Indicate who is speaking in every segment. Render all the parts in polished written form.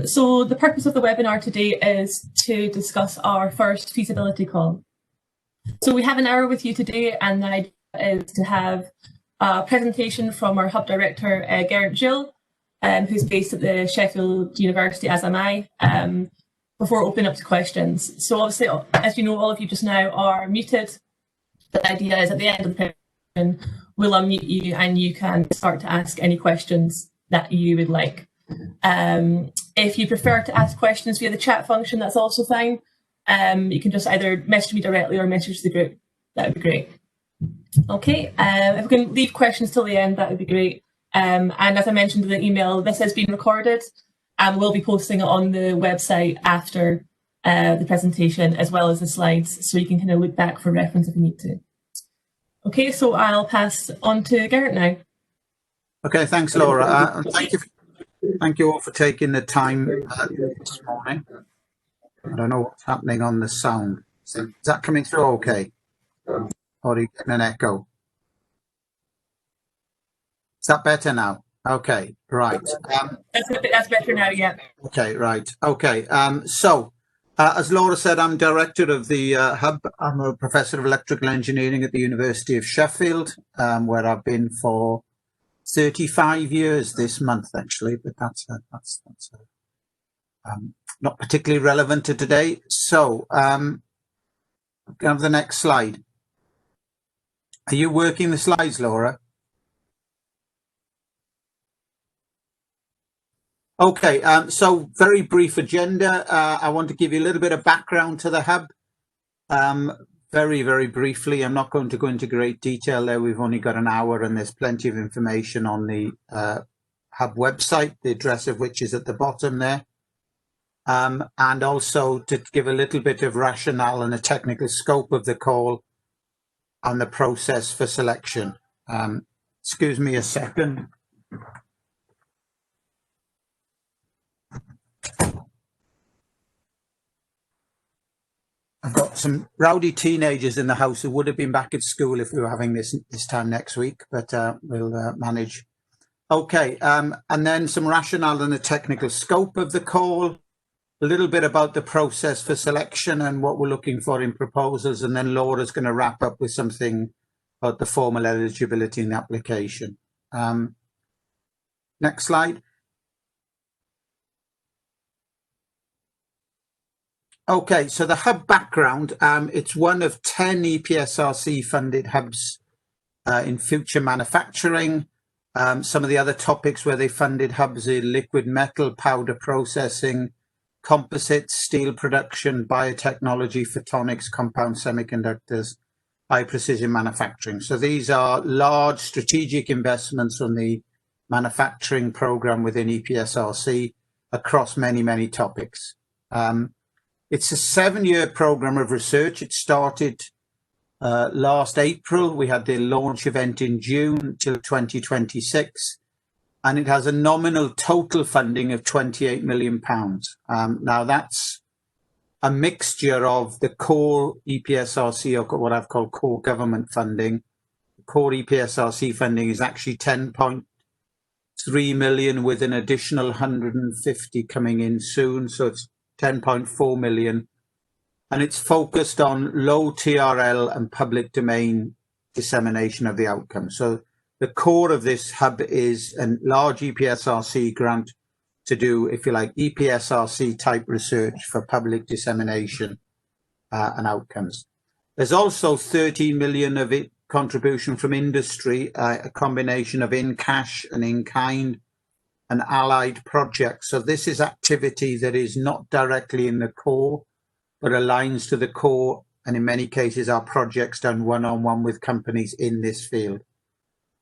Speaker 1: So the purpose of the webinar today is to discuss our first feasibility call. So we have an hour with you today, and the idea is to have a presentation from our Hub Director, Geraint Gill, who's based at the Sheffield University, as am I, before opening up to questions. So obviously, as you know, all of you just now are muted. The idea is at the end of the presentation, we'll unmute you and you can start to ask any questions that you would like. If you prefer to ask questions via the chat function, that's also fine. You can just either message me directly or message the group. That would be great. Okay, if we can leave questions till the end, that would be great. And as I mentioned in the email, this has been recorded and we'll be posting it on the website after the presentation, as well as the slides, so you can kind of look back for reference if you need to. Okay, so I'll pass on to Geraint now.
Speaker 2: Okay, thanks, Laura. Thank you all for taking the time this morning. I don't know what's happening on the sound. Is that coming through okay? Or are you getting an echo? Is that better now? Okay, right.
Speaker 1: That's better now, yeah.
Speaker 2: Okay, right. Okay, as Laura said, I'm director of the Hub. I'm a professor of electrical engineering at the University of Sheffield, where I've been for 35 years this month, actually, but that's not particularly relevant to today. So, have the next slide. Are you working the slides, Laura? Okay, so very brief agenda. I want to give you a little bit of background to the Hub. Very, very briefly. I'm not going to go into great detail there. We've only got an hour and there's plenty of information on the Hub website, the address of which is at the bottom there. And also to give a little bit of rationale and a technical scope of the call and the process for selection. Excuse me a second. I've got some rowdy teenagers in the house who would have been back at school if we were having this time next week, but we'll manage. Okay, and then some rationale and the technical scope of the call, a little bit about the process for selection and what we're looking for in proposals, and then Laura's going to wrap up with something about the formal eligibility and application. Next slide. Okay, so the Hub background, it's one of 10 EPSRC funded hubs in future manufacturing. Some of the other topics where they funded hubs are liquid metal, powder processing, composites, steel production, biotechnology, photonics, compound semiconductors, high precision manufacturing. So these are large strategic investments on the manufacturing program within EPSRC across many, many topics. It's a 7-year program of research. It started last April. We had the launch event in June till 2026, and it has a nominal total funding of £28 million. Now that's a mixture of the core EPSRC, or what I've called core government funding. The core EPSRC funding is actually 10.3 million with an additional 150 coming in soon. So it's 10.4 million, and it's focused on low TRL and public domain dissemination of the outcome. So the core of this hub is a large EPSRC grant to do, if you like, EPSRC type research for public dissemination and outcomes. There's also 13 million of it contribution from industry, a combination of in cash and in kind and allied projects. So this is activity that is not directly in the core, but aligns to the core, and in many cases are projects done one-on-one with companies in this field.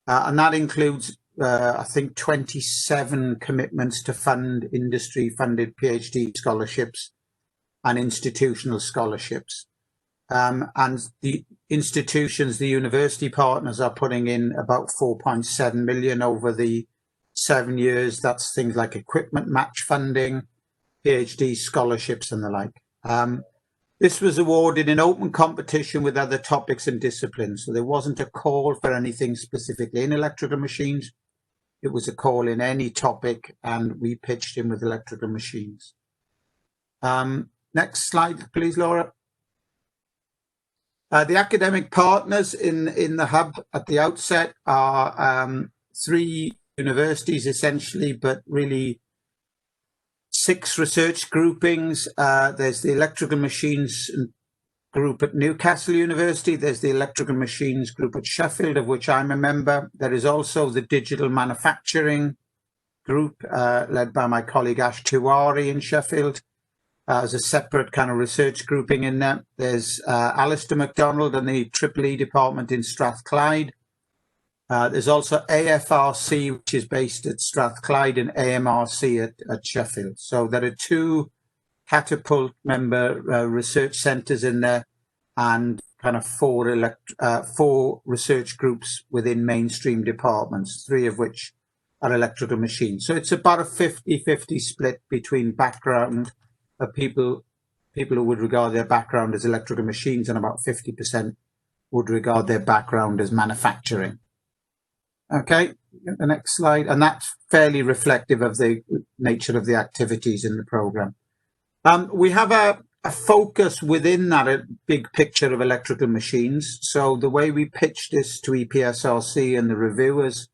Speaker 2: And that includes, I think, 27 commitments to fund industry-funded PhD scholarships and institutional scholarships. And the institutions, the university partners, are putting in about 4.7 million over the 7 years. That's things like equipment match funding, PhD scholarships and the like. This was awarded in open competition with other topics and disciplines. So there wasn't a call for anything specifically in electrical machines. It was a call in any topic, and we pitched in with electrical machines. Next slide, please, Laura. The academic partners in the hub at the outset are 3 universities essentially, but really 6 research groupings. There's the electrical machines group at Newcastle University. There's the electrical machines group at Sheffield, of which I'm a member. There is also the digital manufacturing group led by my colleague Ash Tiwari in Sheffield. As a separate kind of research grouping in there. There's Alistair MacDonald and the EEE department in Strathclyde. There's also AFRC, which is based at Strathclyde, and AMRC at Sheffield. So there are 2 Catapult member research centres in there, and kind of 4 research groups within mainstream departments, 3 of which are electrical machines. So it's about a 50-50 split between background of people who would regard their background as electrical machines, and about 50% would regard their background as manufacturing. Okay, the next slide, and that's fairly reflective of the nature of the activities in the programme. We have a focus within that a big picture of electrical machines. So the way we pitched this to EPSRC and the reviewers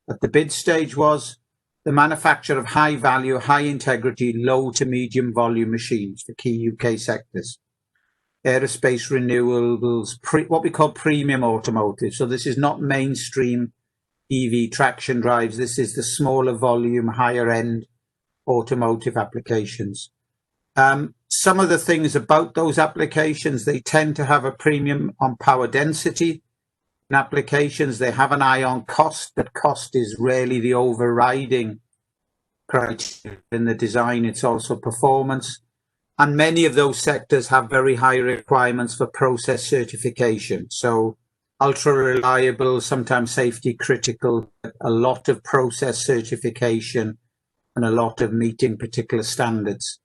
Speaker 2: at the bid stage was the manufacture of high value, high integrity, low to medium volume machines for key UK sectors. Aerospace, renewables, what we call premium automotive. So this is not mainstream EV traction drives. This is the smaller volume, higher end automotive applications. Some of the things about those applications, they tend to have a premium on power density. In applications, they have an eye on cost, but cost is rarely the overriding criteria in the design. It's also performance. And many of those sectors have very high requirements for process certification. So ultra reliable, sometimes safety critical, a lot of process certification and a lot of meeting particular standards.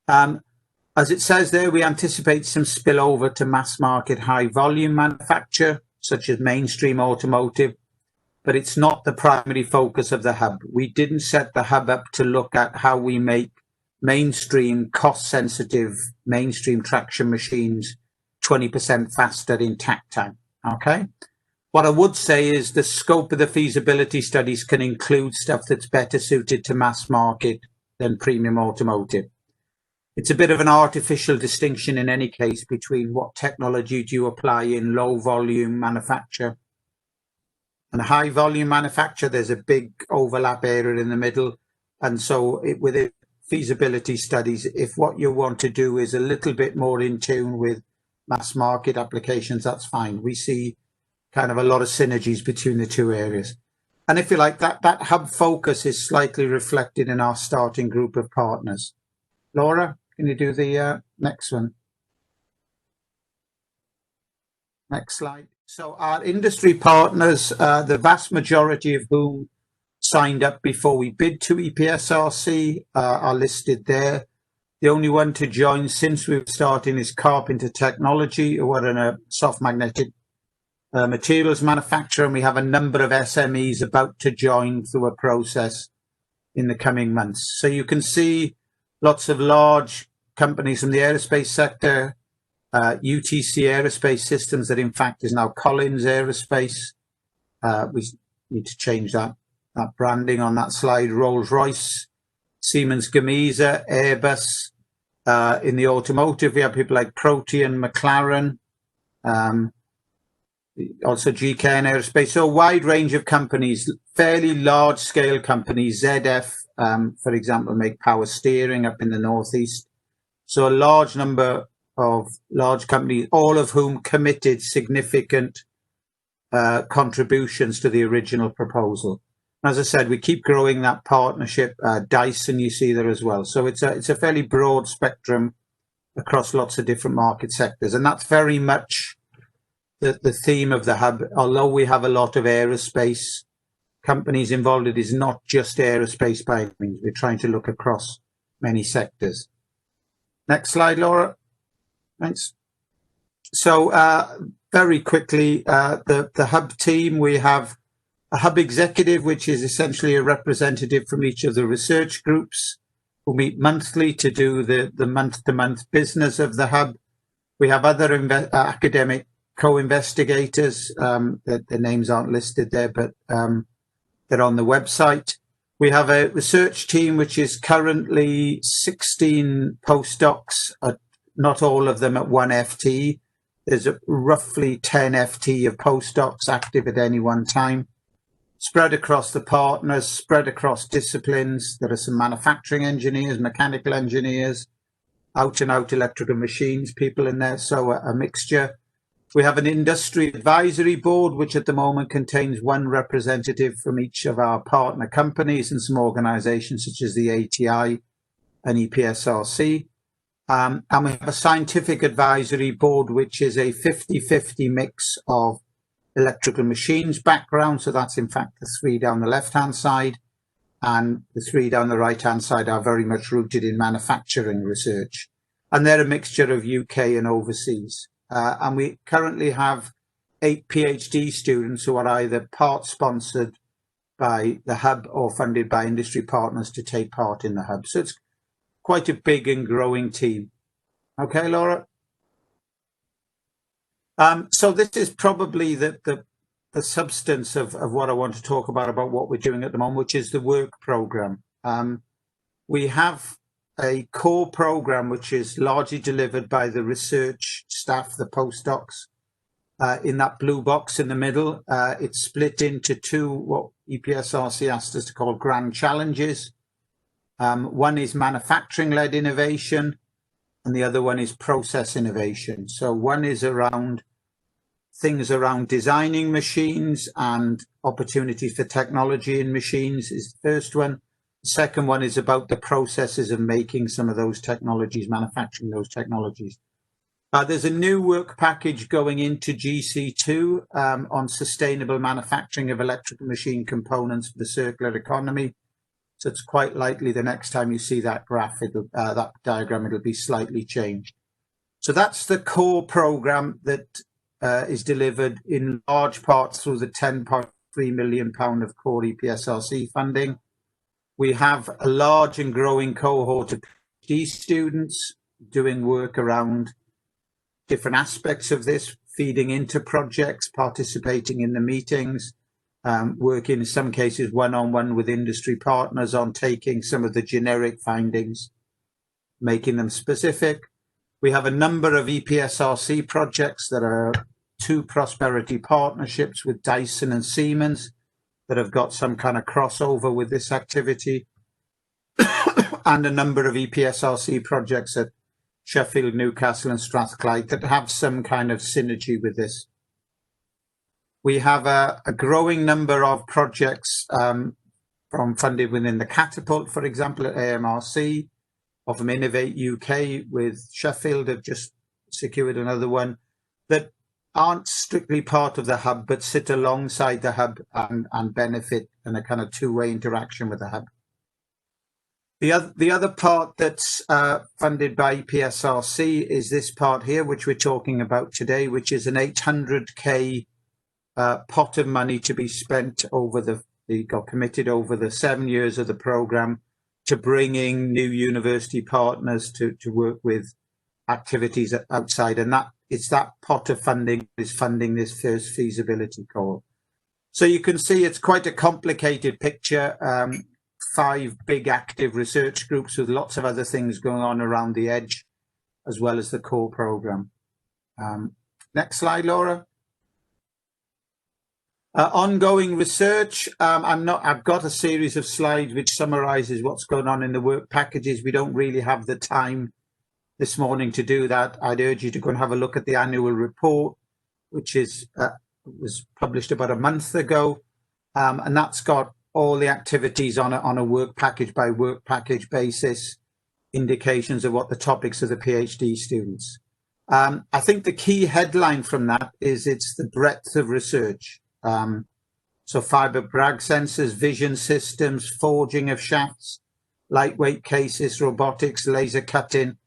Speaker 2: As it says there, we anticipate some spillover to mass market high volume manufacture, such as mainstream automotive, but it's not the primary focus of the hub. We didn't set the hub up to look at how we make mainstream, cost-sensitive, mainstream traction machines 20% faster in takt time, okay? What I would say is the scope of the feasibility studies can include stuff that's better suited to mass market than premium automotive. It's a bit of an artificial distinction in any case between what technology do you apply in low volume manufacture and high volume manufacture. There's a big overlap area in the middle. And so within feasibility studies, if what you want to do is a little bit more in tune with mass market applications, that's fine. We see kind of a lot of synergies between the 2 areas. And if you like, that hub focus is slightly reflected in our starting group of partners. Laura, can you do the next one? Next slide. So our industry partners, the vast majority of whom signed up before we bid to EPSRC are listed there. The only one to join since we've started is Carpenter Technology, who are in a soft magnetic materials manufacturer, and we have a number of SMEs about to join through a process in the coming months. So you can see lots of large companies from the aerospace sector, UTC Aerospace Systems, that in fact is now Collins Aerospace. We need to change that branding on that slide. Rolls-Royce, Siemens Gamesa, Airbus. In the automotive, we have people like Protean, McLaren, also GKN Aerospace. So a wide range of companies, fairly large scale companies. ZF, for example, make power steering up in the northeast. So a large number of large companies, all of whom committed significant contributions to the original proposal. As I said, we keep growing that partnership. Dyson, you see there as well. So it's a fairly broad spectrum across lots of different market sectors, and that's very much the theme of the hub. Although we have a lot of aerospace companies involved, it is not just aerospace by any means. We're trying to look across many sectors. Next slide, Laura. Thanks. So very quickly, the hub team, we have a hub executive, which is essentially a representative from each of the research groups who meet monthly to do the month-to-month business of the hub. We have other academic co-investigators, that their names aren't listed there, but they're on the website. We have a research team, which is currently 16 postdocs, not all of them at one FT. There's roughly 10 FT of postdocs active at any one time, spread across the partners, spread across disciplines. There are some manufacturing engineers, mechanical engineers, out and out electrical machines people in there, so a mixture. We have an industry advisory board, which at the moment contains one representative from each of our partner companies and some organizations such as the ATI and EPSRC. And we have a scientific advisory board, which is a 50-50 mix of electrical machines background. So that's in fact the three down the left-hand side, and the three down the right-hand side are very much rooted in manufacturing research. And they're a mixture of UK and overseas. And we currently have 8 PhD students who are either part sponsored by the hub or funded by industry partners to take part in the hub. So it's quite a big and growing team. Okay, Laura? So this is probably the substance of what I want to talk about what we're doing at the moment, which is the work program. We have a core program which is largely delivered by the research staff, the postdocs, in that blue box in the middle. It's split into two, what EPSRC asked us to call grand challenges. One is manufacturing-led innovation, and the other one is process innovation. So one is around things around designing machines and opportunities for technology in machines is the first one. The second one is about the processes of making some of those technologies, manufacturing those technologies. There's a new work package going into GC2 on sustainable manufacturing of electrical machine components for the circular economy. So it's quite likely the next time you see that graph, that diagram, it'll be slightly changed. So that's the core program that is delivered in large part through the £10.3 million of core EPSRC funding. We have a large and growing cohort of PhD students doing work around different aspects of this, feeding into projects, participating in the meetings, working in some cases one-on-one with industry partners on taking some of the generic findings, making them specific. We have a number of EPSRC projects that are 2 prosperity partnerships with Dyson and Siemens that have got some kind of crossover with this activity, and a number of EPSRC projects at Sheffield, Newcastle and Strathclyde that have some kind of synergy with this. We have a growing number of projects from funded within the Catapult, for example, at AMRC, or from Innovate UK with Sheffield have just secured another one, that aren't strictly part of the hub, but sit alongside the hub and benefit in a kind of two-way interaction with the hub. The other part that's funded by EPSRC is this part here, which we're talking about today, which is an 800k pot of money to be spent over got committed over the 7 years of the program to bringing new university partners to work with activities outside, and it's that pot of funding is funding this first feasibility call. So you can see it's quite a complicated picture. 5 big active research groups with lots of other things going on around the edge, as well as the core program. Next slide, Laura. Ongoing research. I've got a series of slides which summarizes what's going on in the work packages. We don't really have the time this morning to do that. I'd urge you to go and have a look at the annual report, which was published about a month ago, and that's got all the activities on a work package by work package basis, indications of what the topics of the PhD students. I think the key headline from that is it's the breadth of research. So fiber Bragg sensors, vision systems, forging of shafts, lightweight cases, robotics, laser cutting,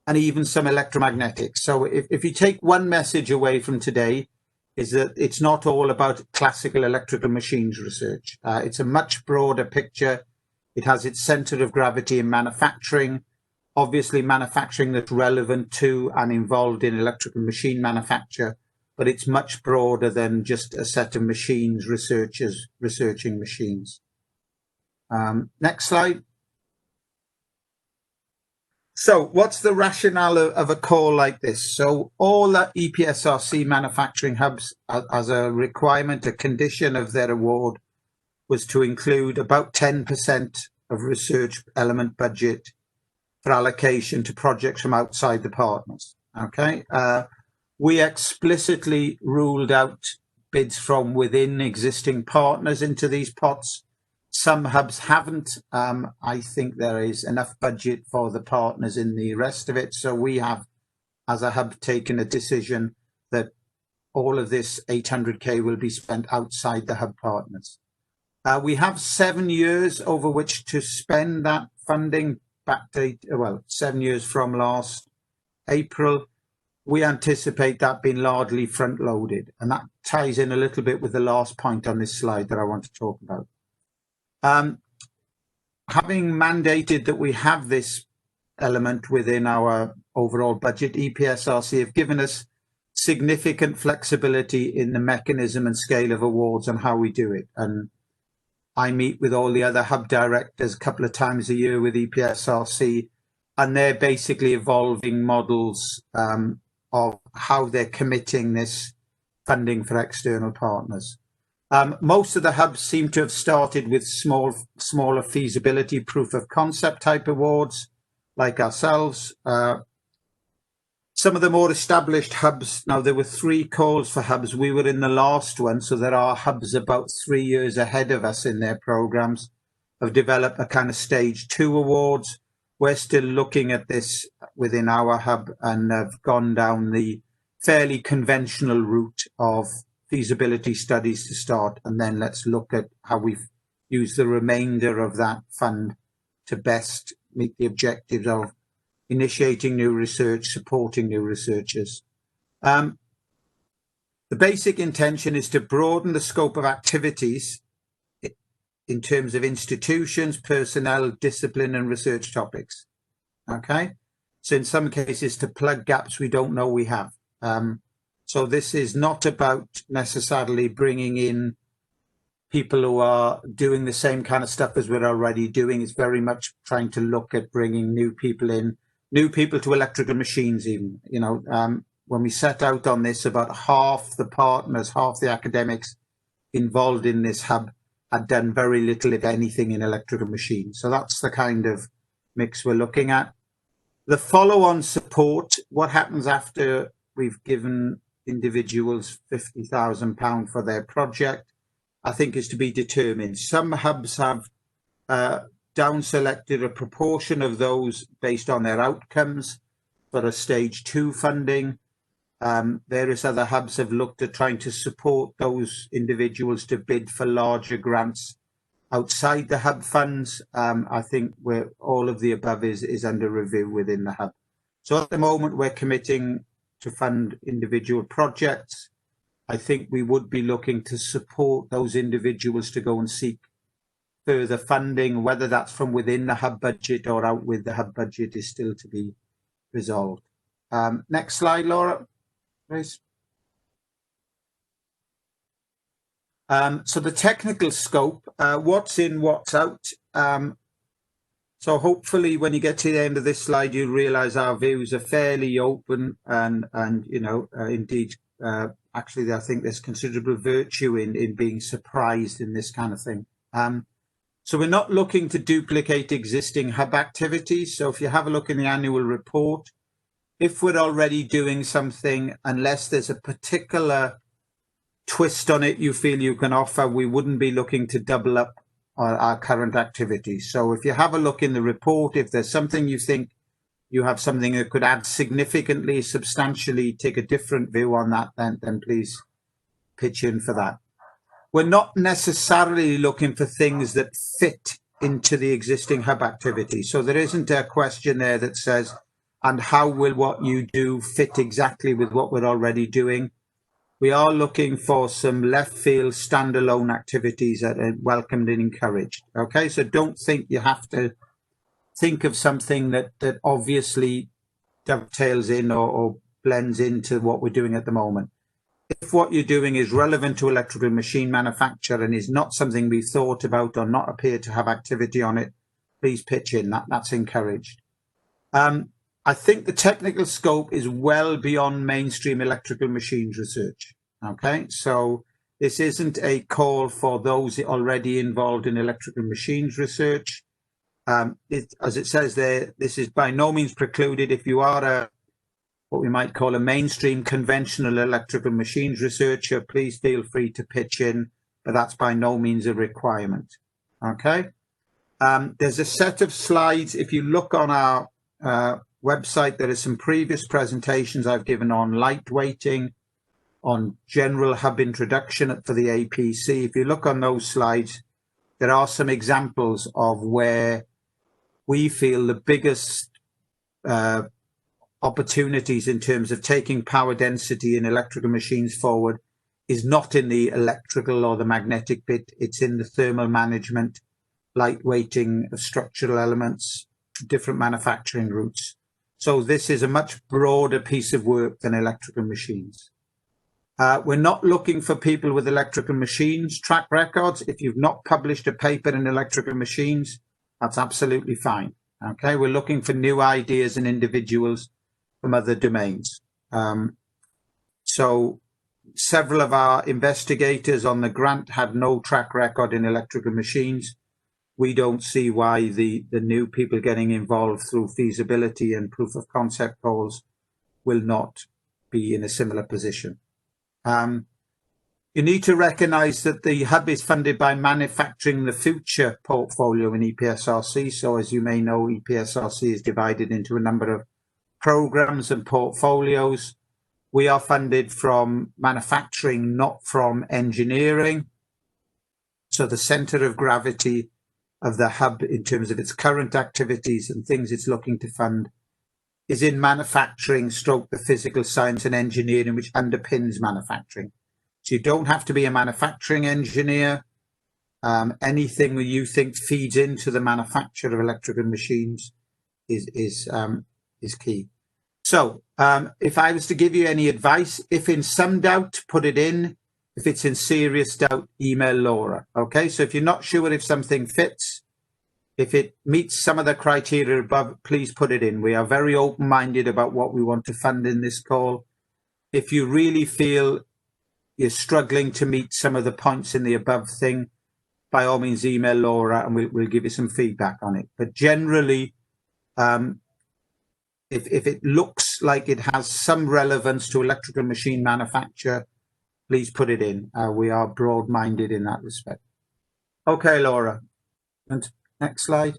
Speaker 2: and even some electromagnetics. So if you take one message away from today, is that it's not all about classical electrical machines research. It's a much broader picture. It has its center of gravity in manufacturing, obviously manufacturing that's relevant to and involved in electrical machine manufacture, but it's much broader than just a set of machines, researchers researching machines. Next slide. So what's the rationale of a call like this? So all the EPSRC manufacturing hubs, as a requirement, a condition of their award, was to include about 10% of research element budget for allocation to projects from outside the partners. Okay, we explicitly ruled out bids from within existing partners into these pots. Some hubs haven't. I think there is enough budget for the partners in the rest of it. So we have, as a hub, taken a decision that all of this 800K will be spent outside the hub partners. We have 7 years over which to spend that funding, backdate, well, 7 years from last April. We anticipate that being largely front loaded. And that ties in a little bit with the last point on this slide that I want to talk about. Having mandated that we have this element within our overall budget, EPSRC have given us significant flexibility in the mechanism and scale of awards and how we do it. And I meet with all the other hub directors a couple of times a year with EPSRC, and they're basically evolving models of how they're committing this funding for external partners. Most of the hubs seem to have started with smaller feasibility proof of concept type awards, like ourselves. Some of the more established hubs, now there were 3 calls for hubs. We were in the last one, so there are hubs about 3 years ahead of us in their programs, have developed a kind of stage 2 awards. We're still looking at this within our hub and have gone down the fairly conventional route of feasibility studies to start, and then let's look at how we use the remainder of that fund to best meet the objectives of initiating new research, supporting new researchers. The basic intention is to broaden the scope of activities in terms of institutions, personnel, discipline, and research topics. Okay, so in some cases to plug gaps we don't know we have. So this is not about necessarily bringing in people who are doing the same kind of stuff as we're already doing. It's very much trying to look at bringing new people in, new people to electrical machines even. You know, when we set out on this, about half the partners, half the academics involved in this hub had done very little, if anything, in electrical machines. So that's the kind of mix we're looking at. The follow-on support, what happens after we've given individuals £50,000 for their project, I think is to be determined. Some hubs have down selected a proportion of those based on their outcomes for a stage 2 funding. Various other hubs have looked at trying to support those individuals to bid for larger grants outside the hub funds. I think all of the above is under review within the hub. So at the moment we're committing to fund individual projects. I think we would be looking to support those individuals to go and seek further funding, whether that's from within the hub budget or out with the hub budget is still to be resolved. Next slide, Laura, please. So the technical scope, what's in, what's out. So hopefully when you get to the end of this slide, you realise our views are fairly open and you know, indeed, actually, I think there's considerable virtue in being surprised in this kind of thing. So we're not looking to duplicate existing hub activities. So if you have a look in the annual report, if we're already doing something, unless there's a particular twist on it you feel you can offer, we wouldn't be looking to double up our current activities. So if you have a look in the report, if there's something you think you have something that could add significantly, substantially, take a different view on that, then please pitch in for that. We're not necessarily looking for things that fit into the existing hub activity. So there isn't a question there that says, and how will what you do fit exactly with what we're already doing? we are looking for some left field standalone activities that are welcomed and encouraged. Okay, so don't think you have to think of something that obviously dovetails in or blends into what we're doing at the moment. If what you're doing is relevant to electrical machine manufacture and is not something we've thought about or not appear to have activity on it, please pitch in. That's encouraged. I think the technical scope is well beyond mainstream electrical machines research. Okay, so this isn't a call for those already involved in electrical machines research. As it says there, this is by no means precluded. If you are what we might call a mainstream conventional electrical machines researcher, please feel free to pitch in, but that's by no means a requirement. Okay, there's a set of slides. If you look on our website, there are some previous presentations I've given on lightweighting, on general hub introduction for the APC. If you look on those slides, there are some examples of where we feel the biggest opportunities in terms of taking power density in electrical machines forward is not in the electrical or the magnetic bit, it's in the thermal management, lightweighting of structural elements, different manufacturing routes. So this is a much broader piece of work than electrical machines. We're not looking for people with electrical machines track records. If you've not published a paper in electrical machines, that's absolutely fine. Okay, we're looking for new ideas and individuals from other domains. So several of our investigators on the grant had no track record in electrical machines. We don't see why the new people getting involved through feasibility and proof of concept polls will not be in a similar position. You need to recognise that the hub is funded by Manufacturing the Future portfolio in EPSRC. So as you may know, EPSRC is divided into a number of programs and portfolios. We are funded from manufacturing, not from engineering. So the centre of gravity of the hub in terms of its current activities and things it's looking to fund is in manufacturing stroke the physical science and engineering which underpins manufacturing. So you don't have to be a manufacturing engineer. Anything that you think feeds into the manufacture of electrical machines is key. So if I was to give you any advice, if in some doubt, put it in. If it's in serious doubt, email Laura. Okay, so if you're not sure if something fits, if it meets some of the criteria above, please put it in. We are very open-minded about what we want to fund in this call. If you really feel you're struggling to meet some of the points in the above thing, by all means email Laura and we'll give you some feedback on it. But generally, if it looks like it has some relevance to electrical machine manufacture, please put it in. We are broad-minded in that respect. Okay, Laura. And next slide.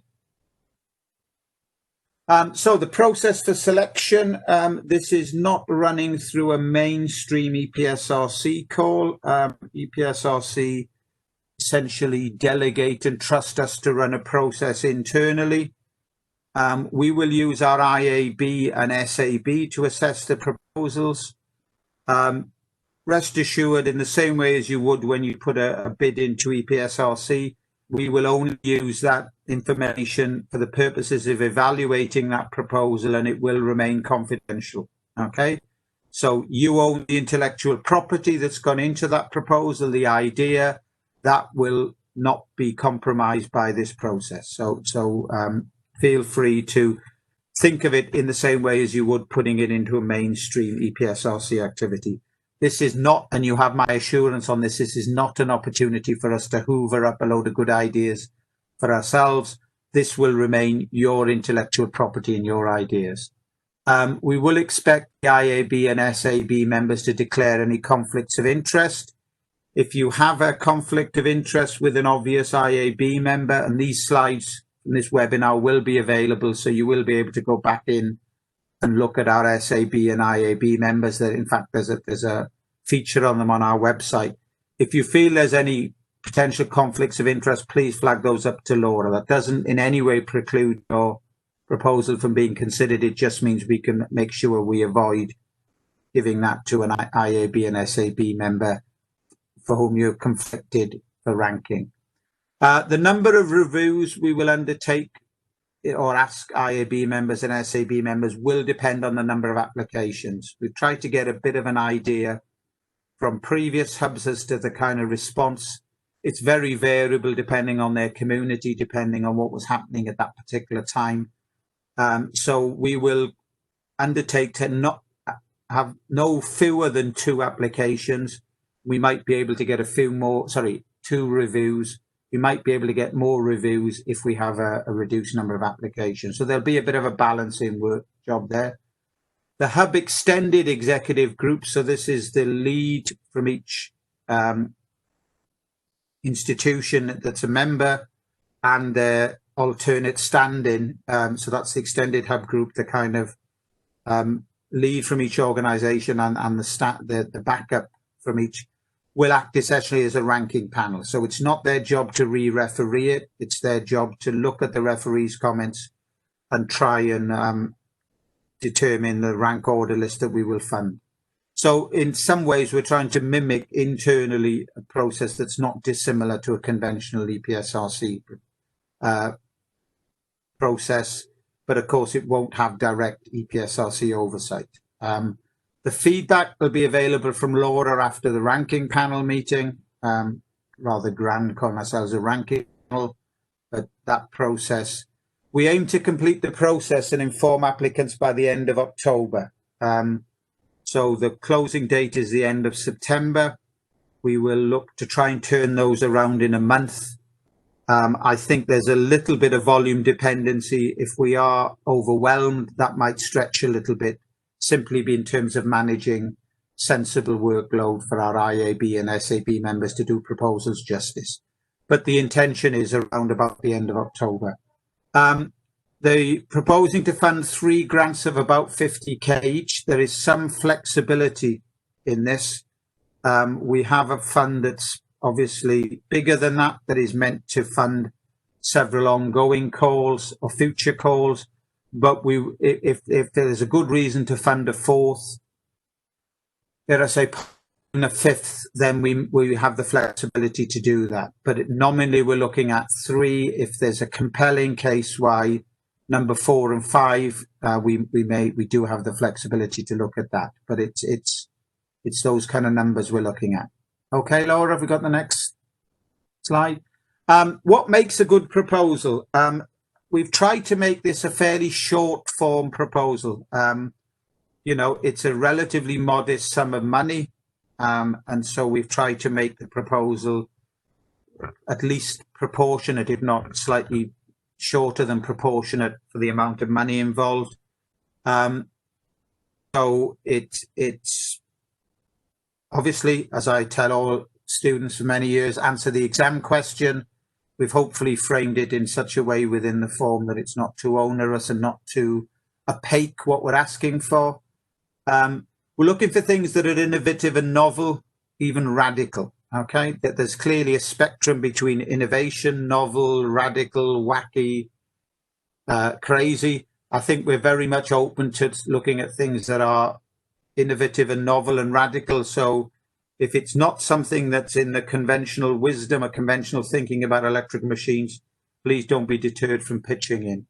Speaker 2: So the process for selection, this is not running through a mainstream EPSRC call. EPSRC essentially delegate and trust us to run a process internally. We will use our IAB and SAB to assess the proposals. Rest assured, in the same way as you would when you put a bid into EPSRC, we will only use that information for the purposes of evaluating that proposal and it will remain confidential. Okay, so you own the intellectual property that's gone into that proposal, the idea, that will not be compromised by this process. So feel free to think of it in the same way as you would putting it into a mainstream EPSRC activity. This is not, and you have my assurance on this, this is not an opportunity for us to hoover up a load of good ideas for ourselves. This will remain your intellectual property and your ideas. We will expect the IAB and SAB members to declare any conflicts of interest. If you have a conflict of interest with an obvious IAB member, and these slides from this webinar will be available, so you will be able to go back in and look at our SAB and IAB members. That in fact there's a feature on them on our website. If you feel there's any potential conflicts of interest, please flag those up to Laura. That doesn't in any way preclude your proposal from being considered. It just means we can make sure we avoid giving that to an IAB and SAB member for whom you're conflicted for ranking. The number of reviews we will undertake or ask IAB members and SAB members will depend on the number of applications. We've tried to get a bit of an idea from previous hubs as to the kind of response. It's very variable depending on their community, depending on what was happening at that particular time. So we will undertake to not have no fewer than 2 applications. We might be able to get 2 reviews. We might be able to get more reviews if we have a reduced number of applications. So there'll be a bit of a balancing work job there. The Hub Extended Executive Group, so this is the lead from each institution that's a member and their alternate stand-in. So that's the Extended Hub Group, the kind of lead from each organisation and the backup from each will act essentially as a ranking panel. So it's not their job to re-referee it. It's their job to look at the referee's comments and try and determine the rank order list that we will fund. So in some ways, we're trying to mimic internally a process that's not dissimilar to a conventional EPSRC process, but of course it won't have direct EPSRC oversight. The feedback will be available from Laura after the ranking panel meeting, rather grand calling ourselves a ranking panel, but that process. We aim to complete the process and inform applicants by the end of October. So the closing date is the end of September. We will look to try and turn those around in a month. I think there's a little bit of volume dependency. If we are overwhelmed, that might stretch a little bit, simply be in terms of managing sensible workload for our IAB and SAB members to do proposals justice. But the intention is around about the end of October. They're proposing to fund 3 grants of about 50k each. There is some flexibility in this. We have a fund that's obviously bigger than that is meant to fund several ongoing calls or future calls. But if there is a good reason to fund a 4th, let us say a 5th, then we have the flexibility to do that. But nominally we're looking at 3. If there's a compelling case why number 4 and 5, we do have the flexibility to look at that. But it's those kind of numbers we're looking at. Okay, Laura, have we got the next slide? What makes a good proposal? We've tried to make this a fairly short form proposal. You know, it's a relatively modest sum of money. And so we've tried to make the proposal at least proportionate, if not slightly shorter than proportionate for the amount of money involved. So it's obviously, as I tell all students for many years, answer the exam question. We've hopefully framed it in such a way within the form that it's not too onerous and not too opaque what we're asking for. We're looking for things that are innovative and novel, even radical, okay? That there's clearly a spectrum between innovation, novel, radical, wacky, crazy. I think we're very much open to looking at things that are innovative and novel and radical. So if it's not something that's in the conventional wisdom or conventional thinking about electrical machines, please don't be deterred from pitching in.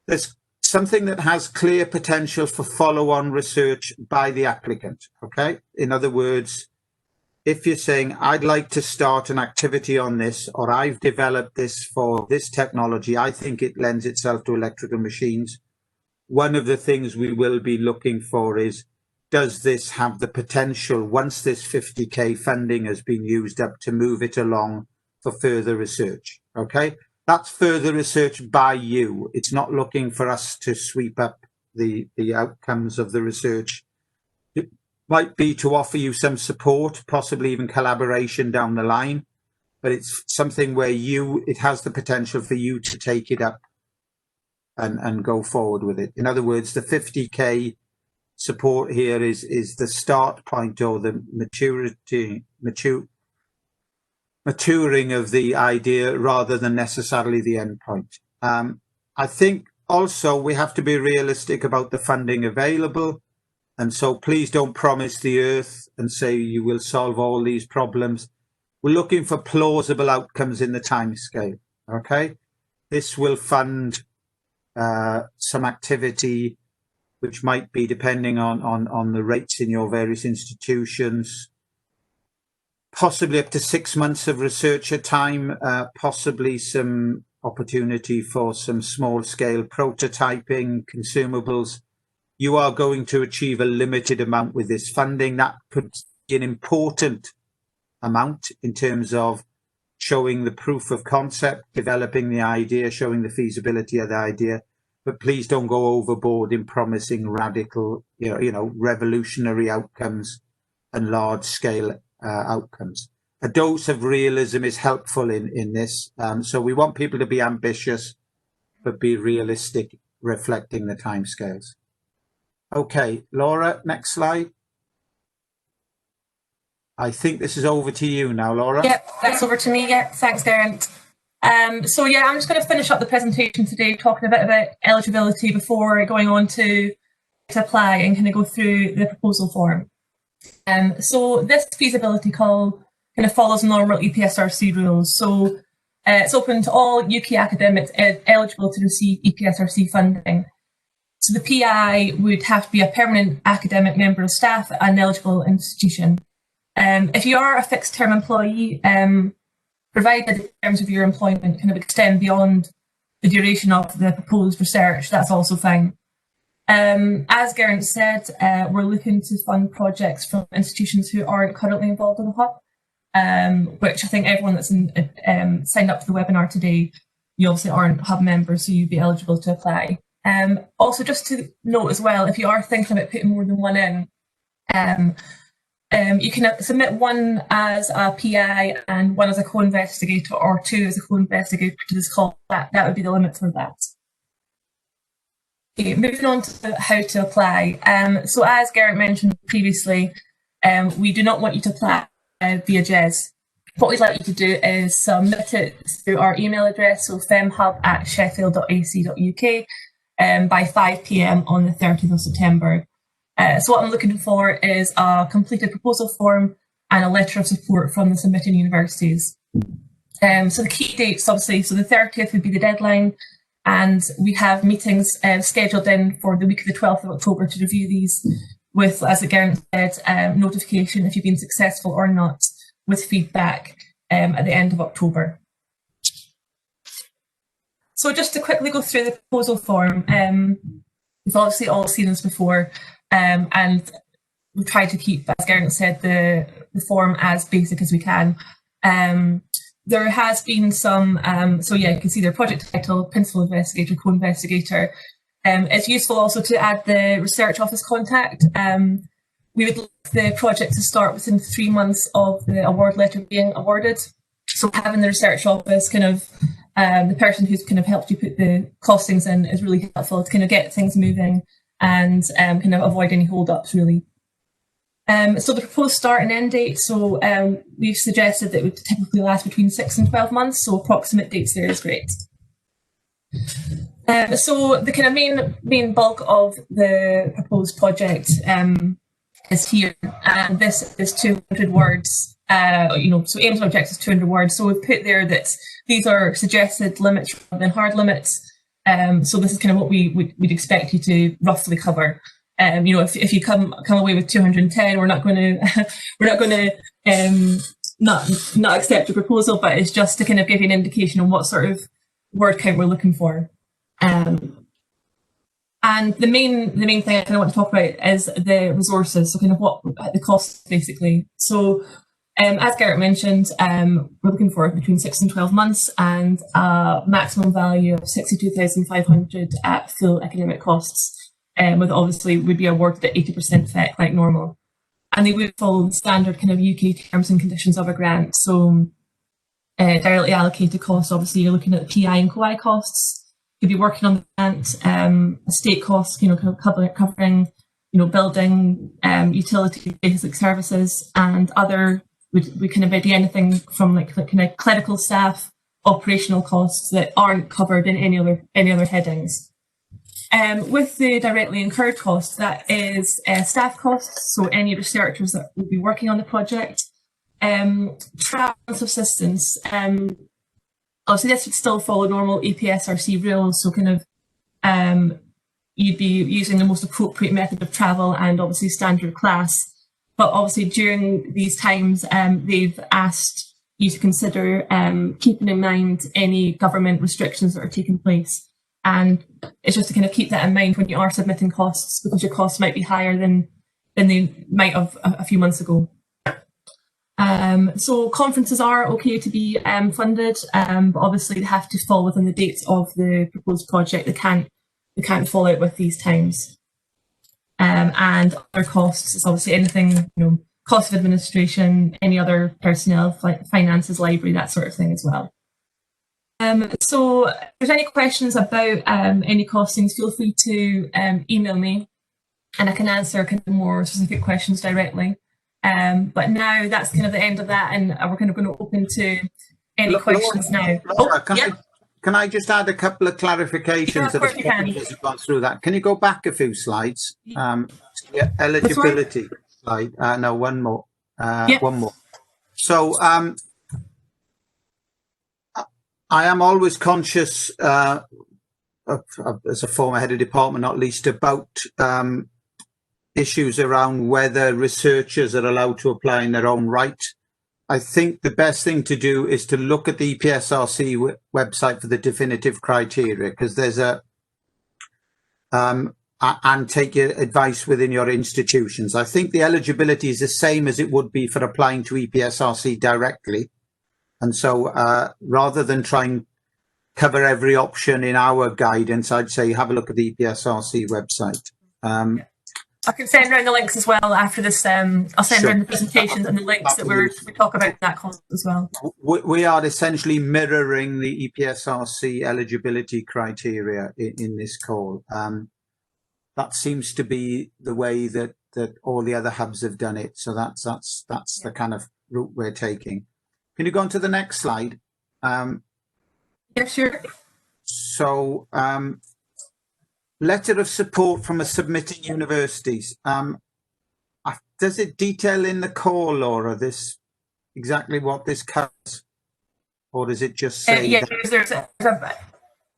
Speaker 2: There's something that has clear potential for follow-on research by the applicant, okay? In other words, if you're saying, I'd like to start an activity on this, or I've developed this for this technology, I think it lends itself to electrical machines. One of the things we will be looking for is, does this have the potential, once this 50k funding has been used up, to move it along for further research, okay? That's further research by you. It's not looking for us to sweep up the outcomes of the research. It might be to offer you some support, possibly even collaboration down the line, but it's something where it has the potential for you to take it up and go forward with it. In other words, the 50k support here is the start point, or the maturing of the idea rather than necessarily the end point. I think also we have to be realistic about the funding available. And so please don't promise the earth and say you will solve all these problems. We're looking for plausible outcomes in the timescale. Okay, this will fund some activity which might be, depending on the rates in your various institutions, possibly up to 6 months of researcher time, possibly some opportunity for some small scale prototyping, consumables. You are going to achieve a limited amount with this funding. That could be an important amount in terms of showing the proof of concept, developing the idea, showing the feasibility of the idea. But please don't go overboard in promising radical, revolutionary outcomes and large scale outcomes. A dose of realism is helpful in this. So we want people to be ambitious, but be realistic, reflecting the timescales. Okay, Laura, next slide. I think this is over to you now, Laura.
Speaker 1: Yep, that's over to me. Yep, thanks, Geraint. So yeah, I'm just going to finish up the presentation today, talking a bit about eligibility before going on to apply and kind of go through the proposal form. So this feasibility call kind of follows normal EPSRC rules. So it's open to all UK academics eligible to receive EPSRC funding. So the PI would have to be a permanent academic member of staff at an eligible institution. If you are a fixed term employee, provided the terms of your employment kind of extend beyond the duration of the proposed research, that's also fine. As Geraint said, we're looking to fund projects from institutions who aren't currently involved in the Hub, which I think everyone that's signed up to the webinar today, you obviously aren't Hub members, so you'd be eligible to apply. Also, just to note as well, if you are thinking about putting more than one in, you can submit one as a PI and one as a co-investigator, or two as a co-investigator to this call. That would be the limit for that. Okay, moving on to how to apply. So as Geraint mentioned previously, we do not want you to apply via GES. What we'd like you to do is submit it through our email address, so femmhub@sheffield.ac.uk, by 5 PM on the 30th of September. So what I'm looking for is a completed proposal form and a letter of support from the submitting universities. So the key dates, obviously, so the 30th would be the deadline, and we have meetings scheduled in for the week of the 12th of October to review these with, as Geraint said, notification if you've been successful or not, with feedback at the end of October. So just to quickly go through the proposal form, we've obviously all seen this before, and we've tried to keep, as Geraint said, the form as basic as we can. There has been some, so yeah, you can see their project title, principal investigator, co-investigator. It's useful also to add the research office contact. We would like the project to start within 3 months of the award letter being awarded. So having the research office, kind of the person who's kind of helped you put the costings in, is really helpful to kind of get things moving and kind of avoid any hold-ups, really. So the proposed start and end date, so we've suggested that it would typically last between 6 and 12 months, so approximate dates there is great. So the kind of main bulk of the proposed project is here, and this is 200 words. So aims and objectives 200 words. So we've put there that these are suggested limits rather than hard limits. So this is kind of what we'd expect you to roughly cover. If you come away with 210, we're not going to not accept your proposal, but it's just to kind of give you an indication on what sort of word count we're looking for. And the main thing I kind of want to talk about is the resources, so kind of what the costs basically. So as Geraint mentioned, we're looking for between 6 and 12 months and a maximum value of 62,500 at full academic costs, with obviously would be awarded at 80% FEC like normal. And they would follow the standard kind of UK terms and conditions of a grant. So directly allocated costs, obviously you're looking at the PI and co-I costs. You'd be working on the grant, estate costs, kind of covering, building, utility, basic services, and other would kind of be anything from like kind of clerical staff, operational costs that aren't covered in any other headings. with the directly incurred costs, that is staff costs, so any researchers that will be working on the project, travel subsistence. Obviously, this would still follow normal EPSRC rules, so kind of you'd be using the most appropriate method of travel and obviously standard class. But obviously, during these times, they've asked you to consider keeping in mind any government restrictions that are taking place. And it's just to kind of keep that in mind when you are submitting costs, because your costs might be higher than they might have a few months ago. So conferences are okay to be funded, but obviously they have to fall within the dates of the proposed project. They can't fall out with these times. And other costs is obviously anything, cost of administration, any other personnel, finances, library, that sort of thing as well. So if there's any questions about any costings, feel free to email me and I can answer kind of more specific questions directly. But now that's kind of the end of that, and we're kind of going to open to any questions now.
Speaker 2: Laura, can I just add a couple of clarifications that have gone through that? Can you go back a few slides? Eligibility slide. No, one more. One more. So I am always conscious, as a former head of department, not least, about issues around whether researchers are allowed to apply in their own right. I think the best thing to do is to look at the EPSRC website for the definitive criteria, because there's and take your advice within your institutions. I think the eligibility is the same as it would be for applying to EPSRC directly. And so rather than try and cover every option in our guidance, I'd say have a look at the EPSRC website.
Speaker 1: I can send around the links as well after this. I'll send around the presentations and the links that we talk about in that content as well.
Speaker 2: We are essentially mirroring the EPSRC eligibility criteria in this call. That seems to be the way that all the other hubs have done it. So that's the kind of route we're taking. Can you go on to the next slide?
Speaker 1: Yeah, sure.
Speaker 2: So, letter of support from a submitting universities. Does it detail in the call, Laura, this exactly what this covers, or does it just say?
Speaker 1: Yeah,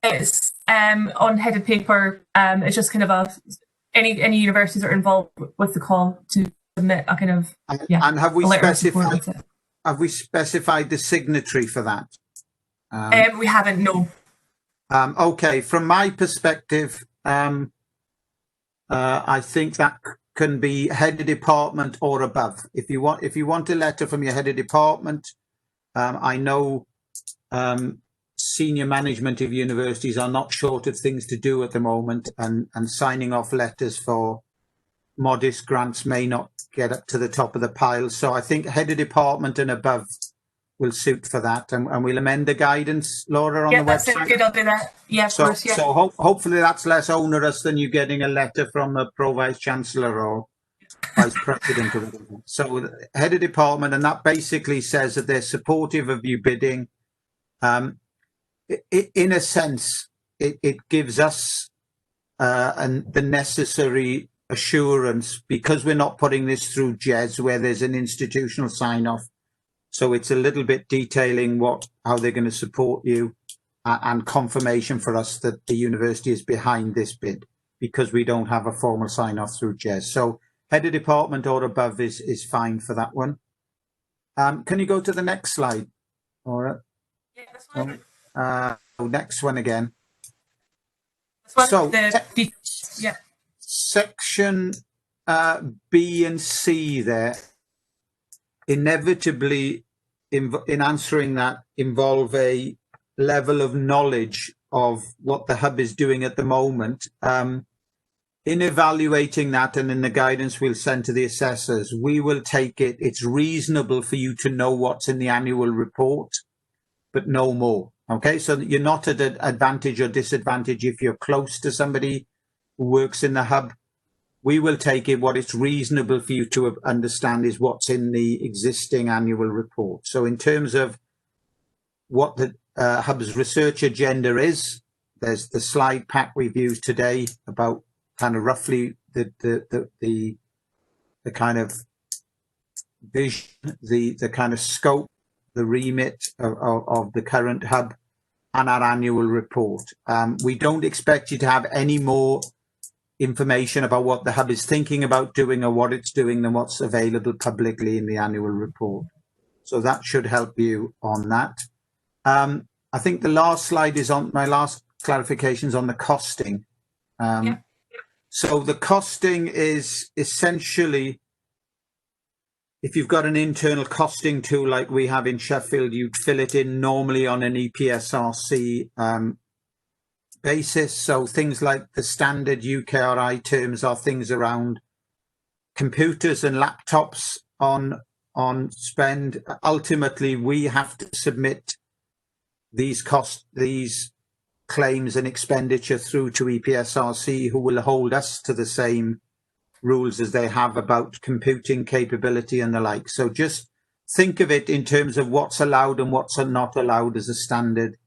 Speaker 1: it's on headed paper. It's just kind of any universities that are involved with the call to submit a kind of
Speaker 2: And have we specified? Have we specified the signatory for that?
Speaker 1: We haven't, no.
Speaker 2: Okay, from my perspective, I think that can be head of department or above. If you want a letter from your head of department, I know senior management of universities are not short of things to do at the moment, and signing off letters for modest grants may not get up to the top of the pile. So I think head of department and above will suit for that, and we'll amend the guidance, Laura, on the website. Yeah, that's
Speaker 1: good. I'll do that. Yeah, of course. Yeah.
Speaker 2: So hopefully that's less onerous than you getting a letter from a pro vice chancellor or vice president or whatever. So head of department, and that basically says that they're supportive of you bidding. In a sense, it gives us the necessary assurance, because we're not putting this through JES where there's an institutional sign-off. So it's a little bit detailing how they're going to support you, and confirmation for us that the university is behind this bid, because we don't have a formal sign-off through JES. So head of department or above is fine for that one. Can you go to the next slide? All right.
Speaker 1: Yeah, this one.
Speaker 2: Next one again.
Speaker 1: This one,
Speaker 2: So
Speaker 1: yeah.
Speaker 2: Section B and C there inevitably in answering that involve a level of knowledge of what the hub is doing at the moment. In evaluating that, and in the guidance we'll send to the assessors, we will take it. It's reasonable for you to know what's in the annual report, but no more. Okay, so you're not at an advantage or disadvantage if you're close to somebody who works in the hub. We will take it. What it's reasonable for you to understand is what's in the existing annual report. So in terms of what the hub's research agenda is, There's the slide pack we've used today about kind of roughly the kind of vision, the kind of scope, the remit of the current hub, and our annual report. We don't expect you to have any more information about what the hub is thinking about doing or what it's doing than what's available publicly in the annual report. So that should help you on that. I think the last slide is on my last clarifications on the costing. So the costing is essentially, if you've got an internal costing tool like we have in Sheffield, you'd fill it in normally on an EPSRC basis. So things like the standard UKRI terms are things around computers and laptops on spend. Ultimately, we have to submit these claims and expenditure through to EPSRC, who will hold us to the same rules as they have about computing capability and the like. So just think of it in terms of what's allowed and what's not allowed as a standard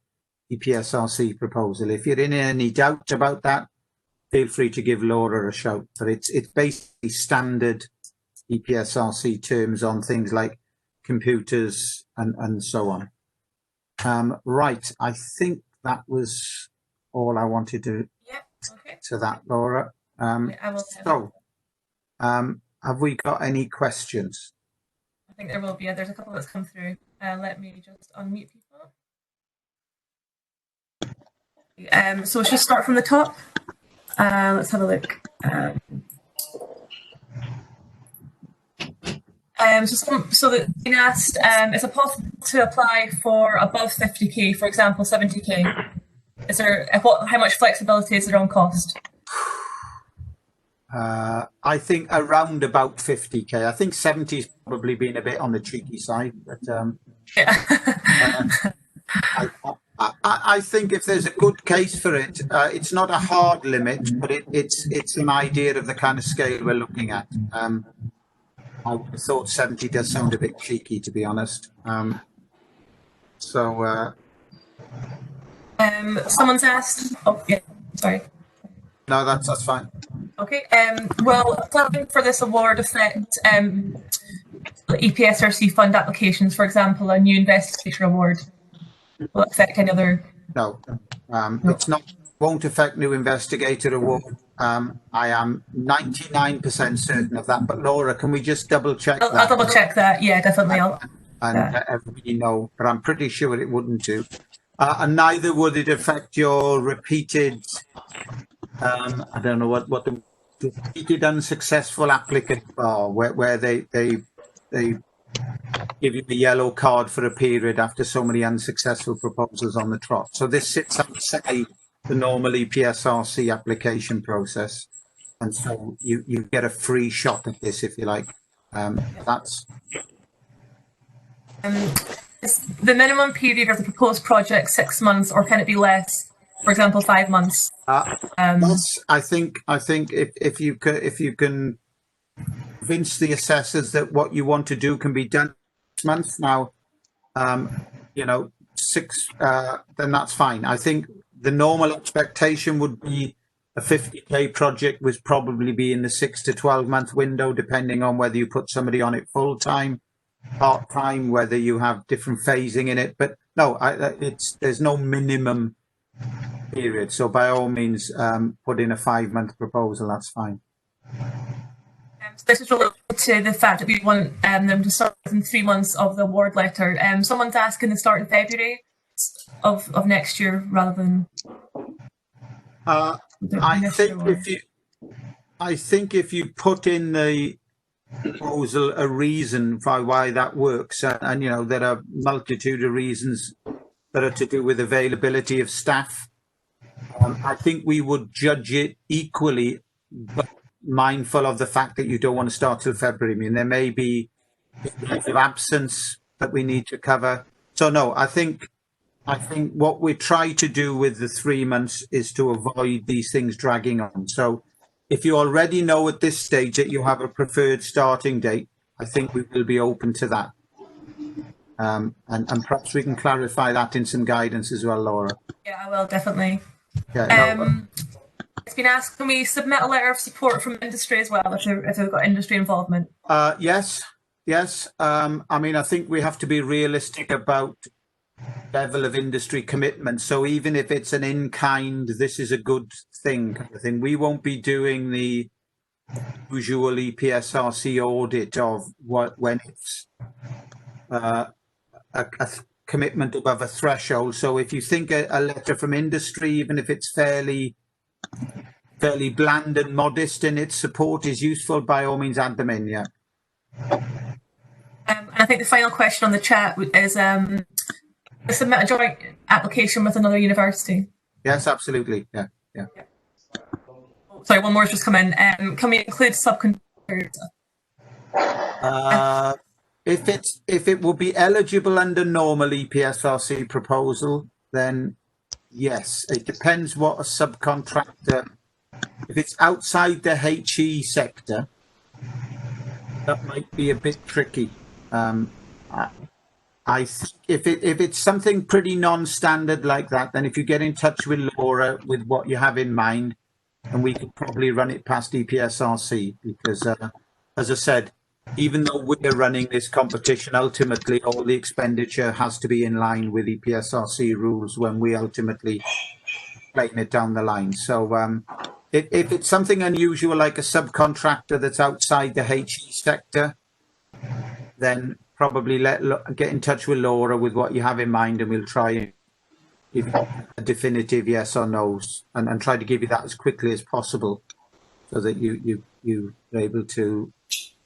Speaker 2: EPSRC proposal. If you're in any doubt about that, feel free to give Laura a shout. But it's basically standard EPSRC terms on things like computers and so on. Right, I think that was all I wanted to to that, Laura. Have we got any questions?
Speaker 1: I think there will be. There's a couple that's come through. Let me just unmute people. So let's just start from the top. Let's have a look. So that being asked, is it possible to apply for above 50k, for example, 70k? Is there how much flexibility is there on cost?
Speaker 2: I think around about 50k. I think 70 is probably been a bit on the cheeky side, but I think if there's a good case for it, it's not a hard limit, but it's an idea of the kind of scale we're looking at. I thought 70 does sound a bit cheeky, to be honest.
Speaker 1: Someone's asked. Oh, yeah. Sorry.
Speaker 2: No, that's fine.
Speaker 1: Okay. Well, for this award affect EPSRC fund applications, for example, a new investigator award? Will it affect any other?
Speaker 2: No, it's not. Won't affect new investigator award. I am 99% certain of that. But Laura, can we just double check that?
Speaker 1: I'll double check that. Yeah, definitely.
Speaker 2: And let everybody know. But I'm pretty sure it wouldn't do. And neither would it affect your repeated. I don't know what the repeated unsuccessful applicant are, where they give you the yellow card for a period after so many unsuccessful proposals on the trot. So this sits outside the normal EPSRC application process, and so you get a free shot at this if you like. That's.
Speaker 1: Is the minimum period of the proposed project 6 months, or can it be less? For example, 5 months.
Speaker 2: I think if you can convince the assessors that what you want to do can be done 6 months now, then that's fine. I think the normal expectation would be a 50k project would probably be in the 6 to 12 month window, depending on whether you put somebody on it full time, part time, whether you have different phasing in it. But no, there's no minimum period. So by all means, put in a 5 month proposal. That's fine.
Speaker 1: This is related to the fact that we want them to start within 3 months of the award letter. Someone's asking to start in February of next year rather than.
Speaker 2: I think if you put in the proposal a reason for why that works, and you know there are multitude of reasons that are to do with availability of staff. I think we would judge it equally, but mindful of the fact that you don't want to start till February. I mean, there may be periods of absence that we need to cover. So no, I think what we try to do with the 3 months is to avoid these things dragging on. So if you already know at this stage that you have a preferred starting date, I think we will be open to that. And perhaps we can clarify that in some guidance as well, Laura.
Speaker 1: Yeah, I will, definitely.
Speaker 2: Yeah,
Speaker 1: It's been asked, can we submit a letter of support from industry as well if they've got industry involvement?
Speaker 2: yes. I mean, I think we have to be realistic about level of industry commitment. So even if it's an in-kind, this is a good thing kind of thing. We won't be doing the usual EPSRC audit of when it's a commitment above a threshold. So if you think a letter from industry, even if it's fairly bland and modest in its support, is useful, by all means add them in. Yeah.
Speaker 1: And I think the final question on the chat is submit a joint application with another university.
Speaker 2: Yes, absolutely. Yeah.
Speaker 1: Sorry, one more has just come in. Can we include subcontractors?
Speaker 2: If it will be eligible under normal EPSRC proposal, then yes. It depends what a subcontractor. If it's outside the HE sector, that might be a bit tricky. I think if it's something pretty non-standard like that, then if you get in touch with Laura with what you have in mind, and we could probably run it past EPSRC, because as I said, even though we're running this competition, ultimately all the expenditure has to be in line with EPSRC rules when we ultimately plane it down the line. So if it's something unusual like a subcontractor that's outside the HE sector, then probably get in touch with Laura with what you have in mind, and we'll try and give you a definitive yes or no, and try to give you that as quickly as possible, so that you're able to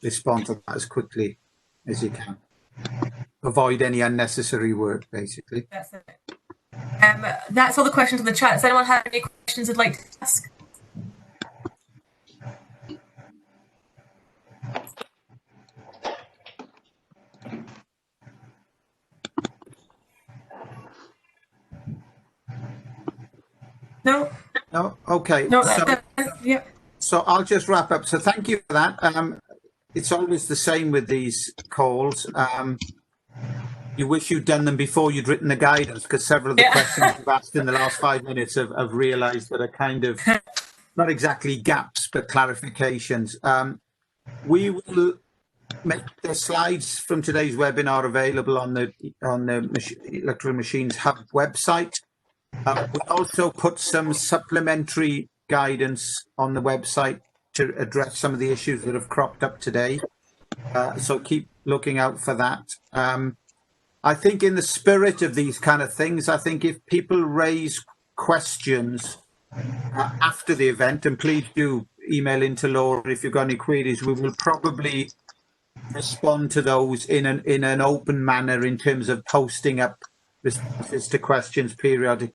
Speaker 2: respond to that as quickly as you can. Avoid any unnecessary work, basically.
Speaker 1: That's it. That's all the questions in the chat. Does anyone have any questions they'd like to ask? No.
Speaker 2: No. Okay.
Speaker 1: No.
Speaker 2: Yeah. So I'll just wrap up. So thank you for that. It's always the same with these calls. You wish you'd done them before you'd written the guidance, because several of the questions you've asked in the last 5 minutes have realised that are kind of not exactly gaps, but clarifications. We will make the slides from today's webinar available on the Electrical Machines Hub website. We also put some supplementary guidance on the website to address some of the issues that have cropped up today. So keep looking out for that. I think in the spirit of these kind of things, I think if people raise questions after the event, and please do email into Laura if you've got any queries, we will probably respond to those in an open manner in terms of posting up responses to questions periodically